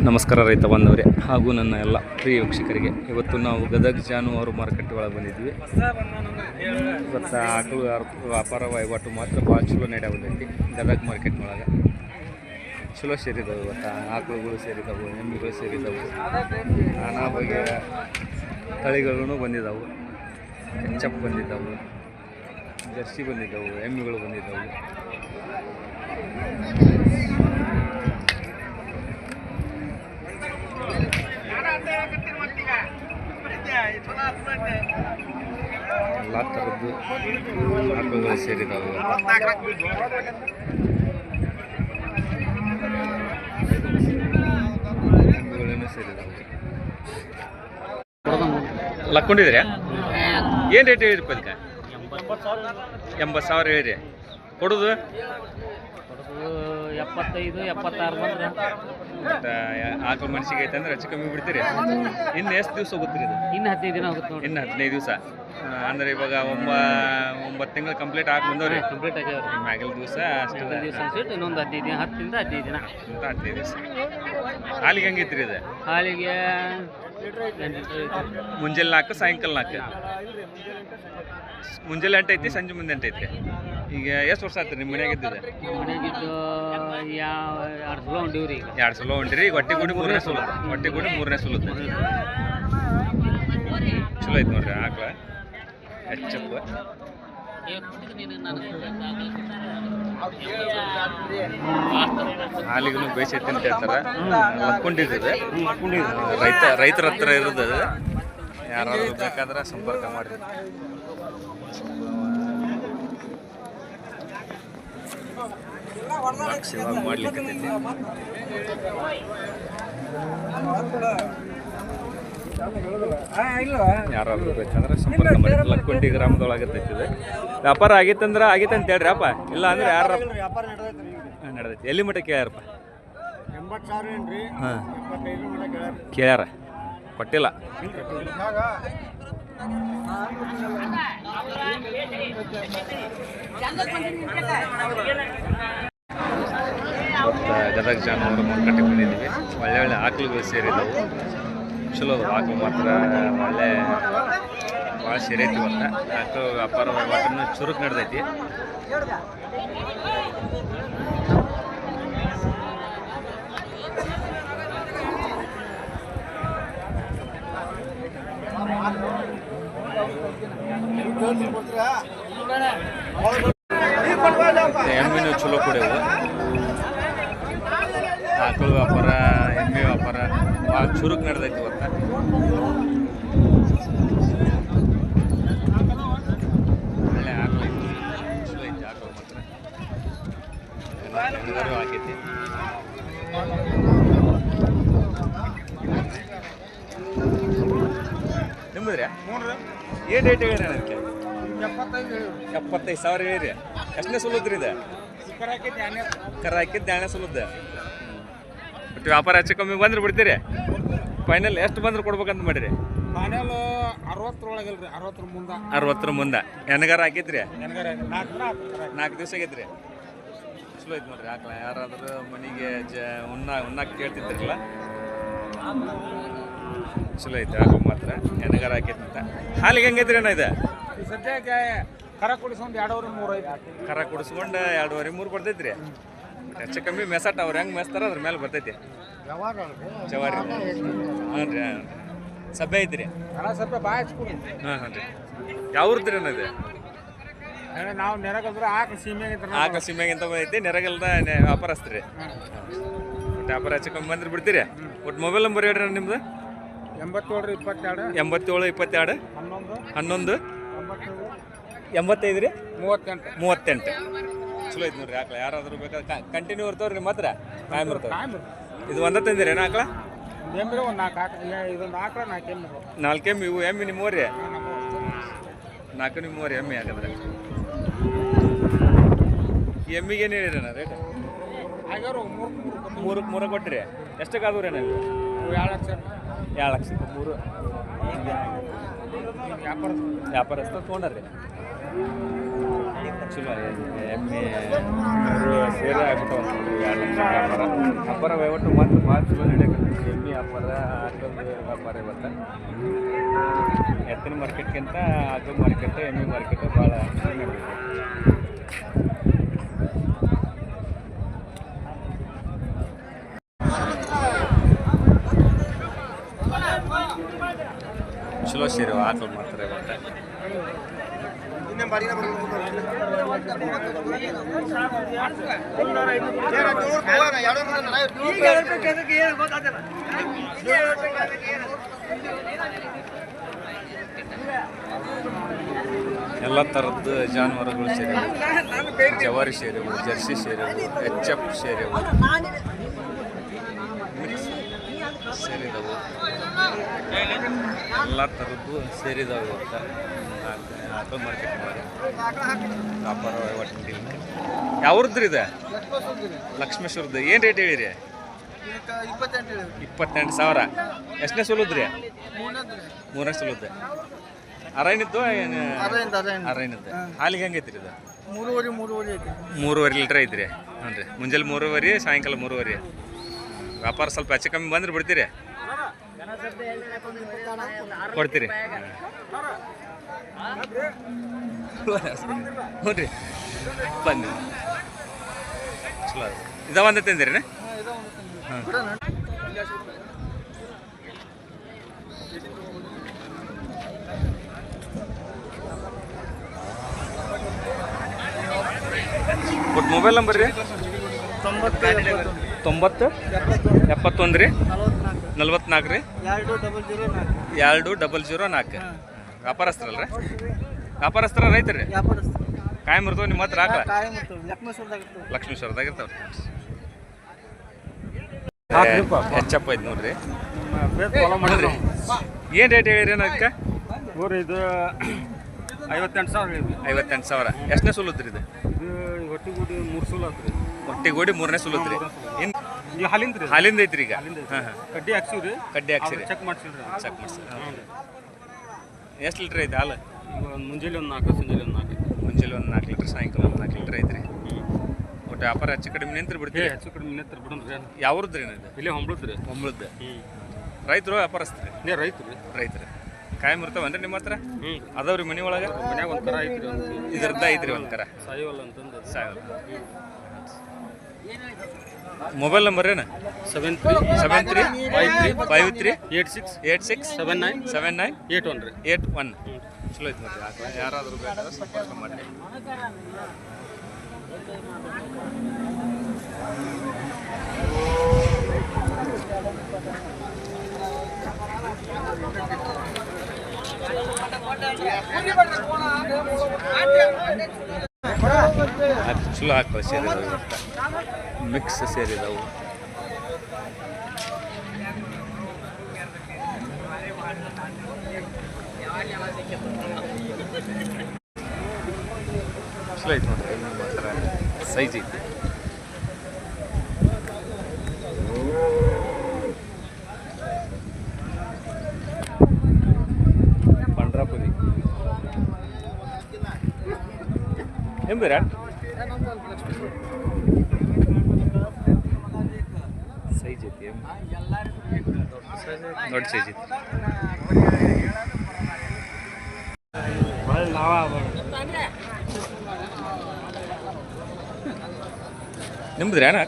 ನಮಸ್ಕಾರ ರೈತ ಬಾಂಧವರೇ ಹಾಗೂ ನನ್ನ ಎಲ್ಲ ಪ್ರಿಯ ವೀಕ್ಷಕರಿಗೆ. ಇವತ್ತು ನಾವು ಗದಗ ಜಾನುವಾರು ಮಾರುಕಟ್ಟೆ ಒಳಗೆ ಬಂದಿದ್ವಿ. ಇವತ್ತು ಆಕಳು ವ್ಯಾಪಾರ ವಹಿವಾಟು ಮಾತ್ರ ಭಾಳ ಚಲೋ ನಡೆಯತೈತಿ. ಗದಗ ಮಾರ್ಕೆಟ್ ಒಳಗೆ ಚಲೋ ಸೇರಿದವು. ಇವತ್ತು ಆಕಳುಗಳು ಸೇರಿದವು, ಎಮ್ಮಿಗಳು ಸೇರಿದವು, ನಾನಾ ಬಗೆಯ ತಳಿಗಳೂ ಬಂದಿದ್ದವು. ಎಚ್ಚಪ್ ಬಂದಿದ್ದವು, ಜರ್ಸಿ ಬಂದಿದ್ದವು, ಎಮ್ಮಿಗಳು ಬಂದಿದ್ದವು. ಎಲ್ಲ ಥರದ್ದು ಆಕಳುಗಳು ಸೇರಿದವು. ಎಮ್ಮಿಗಳೇನು ಸೇರಿದವು. ಲಕ್ಕೊಂಡಿದ್ರಿ ಏನು ರೇಟ್ ಹೇಳಿರಿ? ಅದಕ್ಕೆ 80,000 ಹೇಳಿರಿ. ಕೊಡೋದು 75 76 ಬಂದ್ರೆ ಮತ್ತು ಆಕಳು ಮನ್ಸಿಗೆ ಐತೆ ಅಂದ್ರೆ ಹೆಚ್ಚು ಕಮ್ಮಿ ಬಿಡ್ತೀರಿ. ಇನ್ನು ಎಷ್ಟು ದಿವಸ ಹೋಗುತ್ತೆ ಇದು? ಇನ್ನು 15 ದಿನ ಹೋಗುತ್ತೆ ನೋಡಿ. ಇನ್ನು 15 ದಿವಸ ಅಂದ್ರೆ ಇವಾಗ 9 ತಿಂಗಳು ಕಂಪ್ಲೀಟ್ ಆಗಿ ಬಂದವ್ರಿ. ಕಂಪ್ಲೀಟ್ ಆಗ್ಯಾವ್ರಿ. ಮ್ಯಾಗಲ್ ದಿವಸ ಅಷ್ಟು ದಿವಸ ಅನ್ಸಿಟ್ಟು ಇನ್ನೊಂದು 15 ದಿನ, 10 ರಿಂದ 15 ದಿನ. 15 ದಿವಸ. ಹಾಲಿಗೆ ಹೆಂಗೈತ್ರಿ ಇದು? ಹಾಲಿಗೆ ಮುಂಜಾನೆ 4, ಸಾಯಂಕಾಲ 4. ಮುಂಜಾನೆ 8 ಐತಿ, ಸಂಜೆ ಮುಂದೆ 8 ಐತಿ. ಈಗ ಎಷ್ಟು ವರ್ಷ ಆಯ್ತು ನಿಮ್ಮ ಮನೆಯಾಗ ಇದ್ದಿದೆ? ನಮ್ಮ ಮನೆಗಿದ್ದು 2 ಸಲ ಹೊಂಡಿವ್ರಿ. ಈಗ 2 ಸಲ ಹೊಂಟಿರಿ. ಈಗ ಹೊಟ್ಟೆ ಕೂಡಿ 3ನೇ ಸೋಲುತ್ತೆ. ಹೊಟ್ಟೆ ಕೂಡಿ 3ನೇ ಸೋಲುತ್ತೆ. ಚಲೋ ಐತೆ ನೋಡ್ರಿ ಆಕಳ ಹೆಚ್ಚಪ್ಪ. ಹಾಲಿಗೂ ಬೇಸೈತಿ ಅಂತ ಹೇಳ್ತಾರೆ. ಲಕ್ಕೊಂಡಿರ್ತದೆ. ರೈತರ ಹತ್ರ ಇರೋದು. ಯಾರಾದ್ರೂ ಬೇಕಾದ್ರೆ ಸಂಪರ್ಕ ಮಾಡಿ. ಮಾಡ್ಲಿಕ್ಕೆ ಯಾರಾದ್ರೂ ಬೇಕಾದ್ರೆ ಸಂಪರ್ಕ ಮಾಡಿ. ಲಕ್ಕೊಂಡಿ ಗ್ರಾಮದೊಳಗಿರ್ತೈತಿದೆ. ವ್ಯಾಪಾರ ಆಗೈತಂದ್ರೆ ಆಗೈತೆ ಅಂತ ಹೇಳ್ರಿ ಅಪ್ಪ. ಇಲ್ಲ ಅಂದ್ರೆ ಯಾರ ನಡೆದೈತಿ? ಎಲ್ಲಿ ಮಟ್ಟಕ್ಕೆ ಯಾರಪ್ಪ? 80,000 ಏನ್ರಿ? ಹಾಂ, 75 ಕೇಳ್ಯಾರ, ಕೊಟ್ಟಿಲ್ಲ. ಗದಗ ಜಾನುವಾರು ಮಾರುಕಟ್ಟೆ ಬಂದಿದ್ದೀವಿ. ಒಳ್ಳೆ ಆಕಳುಗಳು ಸೇರಿದವು. ಚಲೋ ಅದಾವೆ ಆಕಳು ಮಾತ್ರ. ಒಳ್ಳೆ ಭಾಳ ಸೇರೈತಿ. ಇವತ್ತು ಆಕಳು ವ್ಯಾಪಾರ ವಹಿವಾಟನ್ನು ಚುರುಕು ನಡೆದೈತಿ. ಎಮ್ಮಿನೂ ಚಲೋ ಕುಡಿಯವು. ಆಕಳು ವ್ಯಾಪಾರ, ಎಮ್ಮೆ ವ್ಯಾಪಾರ ಭಾಳ ಚುರುಕು ನಡೆದೈತಿ ಇವತ್ತು. ಒಳ್ಳೆ ಆಕಳು ಐತಿ, ಚಲೋ ಐತಿ ಆಕಳು ಮಾತ್ರ. ಹೆಣ್ಗಾರು ಆಗೈತಿ. ನಿಮ್ಮದ್ರಿ ಏನು ರೇಟ್ ಹೇಳಿರಿ? ನನಗೆ 75,000 ಹೇಳಿರಿ. ಎಷ್ಟನೇ ಸುಲುದ್ರಿ ಇದು? ಕರ ಹಾಕಿದ್ದು 2ನೇ ಸುಲುದ್ದ. ಬಟ್ ವ್ಯಾಪಾರ ಹೆಚ್ಚು ಕಮ್ಮಿ ಬಂದ್ರೆ ಬಿಡ್ತೀರಿ? ಫೈನಲ್ ಎಷ್ಟು ಬಂದ್ರೆ ಕೊಡ್ಬೇಕಂತ ಮಾಡಿರಿ? ಫೈನಲ್ 60 ಮುಂದೆ. 60 ಮುಂದೆ. ಹೆಣ್ಗಾರ ಹಾಕಿದ್ರಿ? 4 ದಿವಸ ಆಗೈತ್ರಿ. ಚಲೋ ಐತಿ ನೋಡ್ರಿ ಆಕಳ. ಯಾರಾದ್ರೂ ಮನೆಗೆ ಉಣ್ಣಾಕ್ ಕೇಳ್ತಿದ್ರಲ್ಲ, ಚಲೋ ಐತಿ ಆಕಳ ಮಾತ್ರ. ಹೆಣ್ಗಾರ ಹಾಕೈತಿ ಅಂತ. ಹಾಲಿಗೆ ಹೆಂಗೈತ್ರಿ ಅಣ್ಣ ಇದು? ಸದ್ಯಕ್ಕೆ ಕರ ಕುಡಿಸ್ಕೊಂಡು 2.5-3 ಐತಿ. ಕರ ಕುಡಿಸ್ಕೊಂಡು 2.5-3 ಬರ್ತೈತ್ರಿ. ಹೆಚ್ಚು ಕಮ್ಮಿ ಮೆಸಟ್ ಅವ್ರು ಹೆಂಗೆ ಮೆಸ್ತಾರ ಅದ್ರ ಮೇಲೆ ಬರ್ತೈತಿ. ಜವಾರಿ. ಹಾಂ ರೀ. ಸಭೆ ಐತ್ರಿ? ಸಭೆ ಭಾಳ ಹಚ್ಕೊಡಿ. ಹಾಂ ಹಾಂ ರೀ. ಯಾವ್ರದ್ರಿ ಅನ್ನೋದು? ನಾವು ನೆರಗಲ್ದ್ರೆ ಆಕ ಸೀಮೆಗಿಂತ ಐತಿ. ನೆರಗಲ್ದ ವ್ಯಾಪಾರಸ್ತ್ರಿ. ಒಟ್ಟು ವ್ಯಾಪಾರ ಹೆಚ್ಚು ಕಮ್ಮಿ ಬಂದ್ರೆ ಬಿಡ್ತೀರಿ? ಒಟ್ಟು ಮೊಬೈಲ್ ನಂಬರ್ ಹೇಳ್ರಿ ನಿಮ್ದು? 87 22 87 22 11 85 ರೀ 38. ಚಲೋ ಐತಿ ನೋಡ್ರಿ ಆಕಳ. ಯಾರಾದ್ರೂ ಬೇಕಾದ್ರೆ ಕಂಟಿನ್ಯೂ ಇರ್ತಾವ್ರಿ ನಿಮ್ಮ ಹತ್ರ? ಕಾಯಂ ಇರ್ತಾವೆ. ಇದು ಒಂದ ತಂದಿರಿ ಏನ ಆಕಳ? ಒಂದು 4 ಎಮ್ಮೆ. ಇವು ಎಮ್ಮೆ ನಿಮ್ಮವ್ರಿ? 4 ನಿಮ್ಮವ್ರಿ ಎಮ್ಮೆ. ಯಾಕಂದ್ರೆ ಎಮ್ಮಿಗೆ ಏನು ಹೇಳಿರಿ ಅಣ್ಣ ರೇಟ್? 3 ಕೊಟ್ಟಿರಿ. ಎಷ್ಟಕ್ಕಾದವ್ರಿ ಅಣ್ಣ? 2 ಲಕ್ಷ. 3 ವ್ಯಾಪಾರಸ್ಥ ತೊಗೊಂಡ್ರಿ. ಚಲೋ ಎಮ್ಮೆ ಮೂರು ಸೇರೆ ಆಗ್ಬಿಟ್ಟು 2 ಲಕ್ಷ ವ್ಯಾಪಾರ ವ್ಯಾಪಾರ ವಹಿವಾಟು ಮಾತ್ರ ಭಾಳ ಚಲೋ ನಡೆಯಕತ್ತೆ ಎಮ್ಮೆ ವ್ಯಾಪಾರ ಆಕಳದ ವ್ಯಾಪಾರ ಇವತ್ತು ಎತ್ತಿನ ಮಾರ್ಕೆಟ್ಗಿಂತ ಆಕಳ ಮಾರ್ಕೆಟ್ ಎಮ್ಮೆ ಮಾರ್ಕೆಟ್ ಭಾಳ ಚಲೋ ನಡೆಯುತ್ತೆ ಚಲೋ ಸೇರಿ ಆಕಳ ಮಾಡ್ತಾರೆ ಇವತ್ತು ಎಲ್ಲ ಥರದ್ದು ಜಾನುವಾರುಗಳು ಸೇರಿವೆ ಜವಾರಿ ಸೇರಿವು ಜರ್ಸಿ ಸೇರಿವು ಎಚ್.ಎಫ್ ಸೇರಿವು ಸೇರಿದವು ಎಲ್ಲ ಥರದ್ದು ಸೇರಿದವು ಇವತ್ತು ಆಕಳ ಮಾರ್ಕೆಟ್ ಮಾಡಿ ವ್ಯಾಪಾರ ವಹಿವಾಟು ಯಾವ್ರದ್ದು ಇದೆ ಲಕ್ಷ್ಮೇಶ್ವರದ್ದು ಏನು ರೇಟ್ ಹೇಳಿರಿ 28,000 ಎಷ್ಟನೇ ಸುಲುದ್ರಿ 3ನೇ ಸುಲುದ್ದು ಅರೈನಿದ್ದು ಏನು ಅರೈನಿದ್ದು ಹಾಲಿಗೆ ಹೆಂಗೈತ್ರಿ ಇದು 3.5 ಲೀಟ್ರ್ ಐತ್ರಿ ಹ್ಞೂ ರೀ ಮುಂಜಾನೆ 3:30 ಸಾಯಂಕಾಲ 3:30 ವ್ಯಾಪಾರ ಸ್ವಲ್ಪ ಹೆಚ್ಚು ಕಮ್ಮಿ ಬಂದ್ರೆ ಬಿಡ್ತೀರಿ ಕೊಡ್ತೀರಿ ಹ್ಞೂ ರೀ ಬನ್ನಿ ಚಲೋ ಇದಾವ ಅಂತ ತಿಂದಿರಿ ಹಾಂ ಕೊಟ್ಟು ಮೊಬೈಲ್ ನಂಬರ್ ರೀ 90 71 ರೀ 44 ರೀ 2004 ವ್ಯಾಪಾರಸ್ಥರಲ್ಲ ರೀ ವ್ಯಾಪಾರಸ್ಥರ ರೈತರು ರೀ ಕಾಯಂ ಇರ್ತವೆ ನಿಮ್ಮ ಹತ್ರ ಆಕಳ ಲಕ್ಷ್ಮೇಶ್ವರದಾಗ ಇರ್ತಾವೆ ಹೆಚ್ಚಪ್ಪ ಐತೆ ನೋಡ್ರಿ ಏನು ರೇಟ್ ಹೇಳಿರಿ ಅದಕ್ಕೆ ನೋಡ್ರಿ ಇದು 58,000 ಎಷ್ಟನೇ ಸುಲುತ್ರಿ ಇದು ಹೊಟ್ಟಿಗೂಡಿ 3 ಸೂಲ್ ಆತ್ರಿ ಹೊಟ್ಟಿಗೂಡಿ 3ನೇ ಸುಲುತ್ರಿ ಈಗ ಹಾಲಿಂದ ಐತ್ರಿ ಈಗ ಹಾಂ ಕಡ್ಡಿ ಹಾಕ್ಸಿವ್ರಿ ಕಡ್ಡಿ ಹಾಕ್ಸಿರಿ ಚೆಕ್ ಮಾಡ್ಸಿಲ್ರಿ ಚೆಕ್ ಮಾಡ್ಸಿ ಎಷ್ಟು ಲೀಟ್ರ್ ಐತೆ ಹಾಲು ಮುಂಜಾನೆ ಒಂದು 4 ಸಂಜೆ ಒಂದು 4 ಮುಂಜಾನೆ ಒಂದು 4 ಲೀಟ್ರ್ ಸಾಯಂಕಾಲ ಒಂದು 4 ಲೀಟ್ರ್ ಐತ್ರಿ ಒಟ್ಟು ವ್ಯಾಪಾರ ಹೆಚ್ಚು ಕಡಿಮೆ ನಿಂತ್ರಿ ಬಿಡ್ತೀರಿ ಹೆಚ್ಚು ಕಡಿಮೆ ನಿಂತ್ರಿ ಬಿಡೋಣ್ರಿ ಯಾವ್ರದ್ರಿ ಇದು ಇಲ್ಲೇ ಹೊಂಬ್ಳದ್ರಿ ಹೊಂಬ್ಳದ್ದು ರೈತರು ವ್ಯಾಪಾರಸ್ತ್ರಿ ರೈತರು ಕಾಯಂ ಇರ್ತಾವನ್ರಿ ನಿಮ್ಮ ಹತ್ರ ಅದಾವ್ರಿ ಮನೆ ಒಳಗೆ ಮನ್ಯಾಗ ಒಂದು ಕರ ಐತ್ರಿ ಇದ್ರದ್ದು ಐತ್ರಿ ಒಂದು ಕರ ಸಾಯವಲ್ಲ ಅಂತಂದು ಮೊಬೈಲ್ ನಂಬರ್ ಏನು 73 53 86 79 81 ಚಲೋ ಐತೆ ಮತ್ತೆ ಆಕಳ ಯಾರಾದರೂ ಬೇಕಾದ್ರೆ ಸಂಪರ್ಕ ಮಾಡಿ ಚಲೋ ಆಕಳ ಸೇರಿದವು ಮಿಕ್ಸ್ ಸೇರಿದವು ಚಲೋ ಐತೆ ನೋಡ್ರಿ ಮಾತ್ರ ಸೈಜ್ ಐತಿ ಪಂಡ್ರಾಪುರಿ ಎಂಬೀರ ಸೈಜ್ ಐತಿ ದೊಡ್ಡ ಸೈಜ್ ಐತಿ ನಿಮ್ದ್ರಿ ಅಣ್ಣ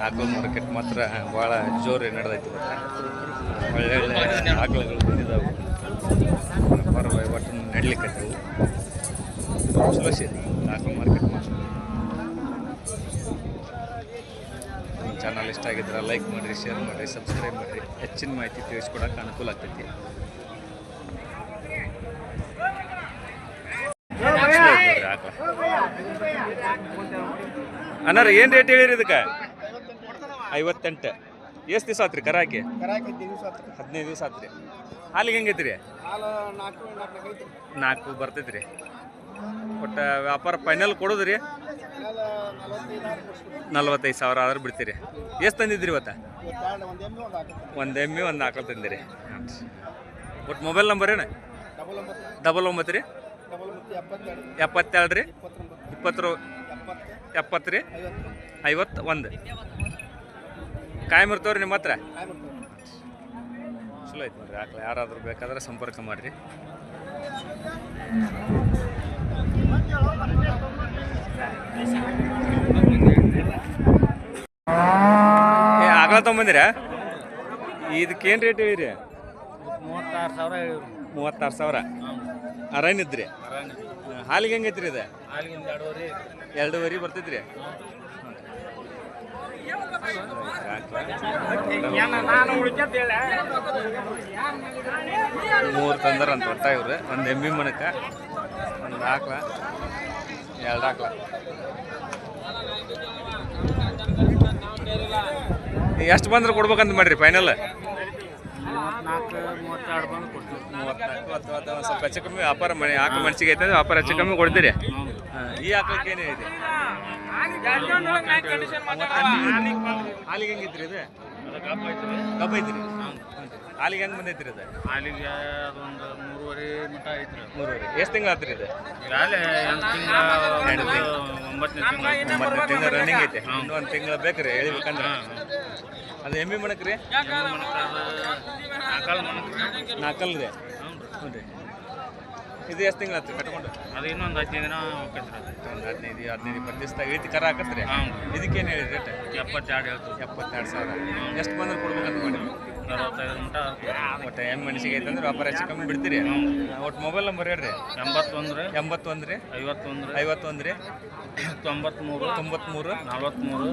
ಆಕಳ ಮಾರ್ಕೆಟ್ ಮಾತ್ರ ಭಾಳ ಜೋರು ನಡೆದೈತಿ ಒಳ್ಳೆ ಒಳ್ಳೆ ಆಕಳಗಳು ಬಂದಿದ್ದಾವೆ ವ್ಯಾಪಾರ ವಹಿವಾಟು ನಡ್ಲಿಕ್ಕತ್ತವು ಚಲೋ ಸೇರಿ ಆಕಳ ಮಾರ್ಕೆಟ್ ಮಾತ್ರ ನಮ್ಮ ಚಾನಲ್ ಇಷ್ಟ ಆಗಿದ್ರೆ ಲೈಕ್ ಮಾಡಿರಿ ಶೇರ್ ಮಾಡಿರಿ ಸಬ್ಸ್ಕ್ರೈಬ್ ಮಾಡಿರಿ ಹೆಚ್ಚಿನ ಮಾಹಿತಿ ತಿಳಿಸ್ಕೊಡಕ್ಕೆ ಅನುಕೂಲ ಆಗ್ತೈತಿ ಅನ್ನಾರ ಏನು ರೇಟ್ ಹೇಳಿರಿ ಇದಕ್ಕೆ 58 ಎಷ್ಟು ದಿವಸ ಆತ್ರಿ ಕರ ಹಾಕಿ 15 ದಿವಸ ಆತ್ರಿ ಹಾಲಿಗೆ ಹೆಂಗೈತಿ ರೀ 4 ಬರ್ತೈತಿ ರೀ ಒಟ್ಟು ವ್ಯಾಪಾರ ಫೈನಲ್ ಕೊಡೋದು ರೀ 45 ಸಾವಿರ ಆದ್ರೆ ಬಿಡ್ತೀರಿ. ಎಷ್ಟು ತಂದಿದ್ರಿ ಇವತ್ತು? ಒಂದು ಎಮ್ಮೆ ಒಂದು ಆಕಳು ತಂದಿರಿ. ಒಟ್ಟು ಮೊಬೈಲ್ ನಂಬರ್ ಏನು? 99 ರೀ 72 ರೀ 70 ರೀ 51. ಕಾಯಂ ಇರ್ತವ್ರಿ ನಿಮ್ಮ ಹತ್ರ? ಚಲೋ ಐತೆ ನೋಡ್ರಿ ಆಕಳ. ಯಾರಾದರೂ ಬೇಕಾದ್ರೆ ಸಂಪರ್ಕ ಮಾಡಿರಿ. ಆಕಳ ತೊಗೊಂಬಂದಿರ? ಇದಕ್ಕೇನು ರೇಟ್ ಹೇಳಿರಿ? 36 ಸಾವಿರ. ಅರಣ್ಯದ್ರಿ? ಹಾಲಿಗೆ ಹೆಂಗೈತ್ರಿ ಇದು? 2.5 ಬರ್ತೈತ್ರಿ. ಮೂರು ತಂದರ ಅಂತ ಒಟ್ಟ ಇವ್ರು. ಒಂದು ಎಮ್ಮಿ ಮಣಕ, ಒಂದು ಆಕಳ, 2 ಆಕಳ. ಎಷ್ಟು ಬಂದ್ರೆ ಕೊಡ್ಬೇಕಂತ ಮಾಡ್ರಿ ಫೈನಲ್? 34 ಅಥವಾ ಒಂದು ಸ್ವಲ್ಪ ಹೆಚ್ಚು ಕಮ್ಮಿ ವ್ಯಾಪಾರ ಮಾಡಿ. ಆಕಳ ಮನ್ಸಿಗೆ ಐತೆ ಅಂದ್ರೆ ವ್ಯಾಪಾರ ಹೆಚ್ಚು ಕಮ್ಮಿ ಕೊಡ್ತೀರಿ. ಈ ಆಕಳಕ್ಕೆ ಏನಿದೆ? ಹಾಲಿಗೆ ಹೆಂಗಿತ್ರಿ ಇದು? ಕಬ್ಬ ಐತ್ರಿ. ಹಾಲಿಗೆ ಹೆಂಗೆ ಬಂದೈತ್ರಿ ಇದು? ಹಾಲಿಗೆ ಅದೊಂದು 3.5 ಮಟ ಐತ್ರಿ. 3.5. ಎಷ್ಟು ತಿಂಗಳು ಆತ್ರಿ ಇದು? 9ನೇ ತಿಂಗಳು ರನ್ನಿಂಗ್ ಐತೆ. ಇನ್ನೂ 1 ತಿಂಗಳು ಬೇಕ್ರಿ ಹೇಳ್ಬೇಕಂದ್ರೆ. ಅದು ಎಮ್ಮಿ ಮಣಕ್ ರೀ? 4 ರೀ. ಹ್ಞೂ ರೀ. ಇದು ಎಷ್ಟು ತಿಂಗಳು ಆತ್ರಿ ಕಟ್ಕೊಂಡು? ಅದು ಇನ್ನೊಂದು 15 ದಿನ ಹೋಗ್ತೈತ್ರಿ. ಒಂದು 15-20 ದಿವಸದಾಗ ಐತಿ ಕರ ಹಾಕತ್ರಿ. ಇದಕ್ಕೇನು ಹೇಳಿ ರೇಟ್? 72 ಹೇಳ್ತೀವಿ. 72 ಸಾವಿರ. ಎಷ್ಟು ಬಂದ್ರೆ ಕೊಡ್ಬೇಕಂತ ಮಾಡಿ? 45 ಮಟ. ಒಟ್ಟು ಎಮ್ಮೆ ಮನುಷ್ಯಗೆ ಐತೆ ಅಂದ್ರೆ ವ್ಯಾಪಾರ ಹೆಚ್ಚು ಕಮ್ಮಿ ಬಿಡ್ತೀರಿ. ಒಟ್ಟು ಮೊಬೈಲ್ ನಂಬರ್ ಹೇಳ್ರಿ. 81 ರೀ 51 ರೀ 51 ರೀ 93 93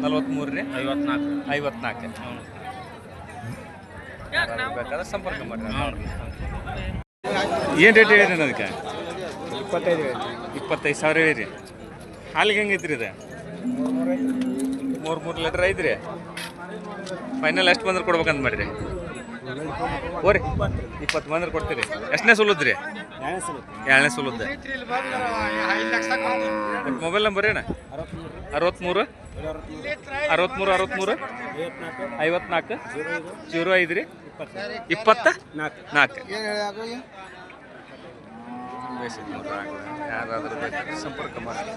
43 ರೀ 54. ಬೇಕಾದ್ರೆ ಸಂಪರ್ಕ ಮಾಡ್ರಿ. ಏನು ರೇಟ್ ಹೇಳಿರಿ ಅದಕ್ಕೆ? 25 ಸಾವಿರ ಹೇಳಿರಿ. ಹಾಲಿಗೆ ಹೆಂಗೈತ್ರಿ ಇದು? 3 ಲೀಟ್ರ್ ಐತ್ರಿ. ಫೈನಲ್ ಎಷ್ಟು ಬಂದ್ರೆ ಕೊಡ್ಬೇಕಂತ ಮಾಡಿರಿ? ಓರಿ 20 ಬಂದ್ರೆ ಕೊಡ್ತೀರಿ. ಎಷ್ಟನೇ ಸುಲುದ್ರಿ? 2ನೇ ಸುಲುದ್ದು. ಮೊಬೈಲ್ ನಂಬರ್ ಏನು? 63 54 05 ರೀ 24. ಯಾರಾದರೂ ಬೇಕಾದ್ರೆ ಸಂಪರ್ಕ ಮಾಡಿ.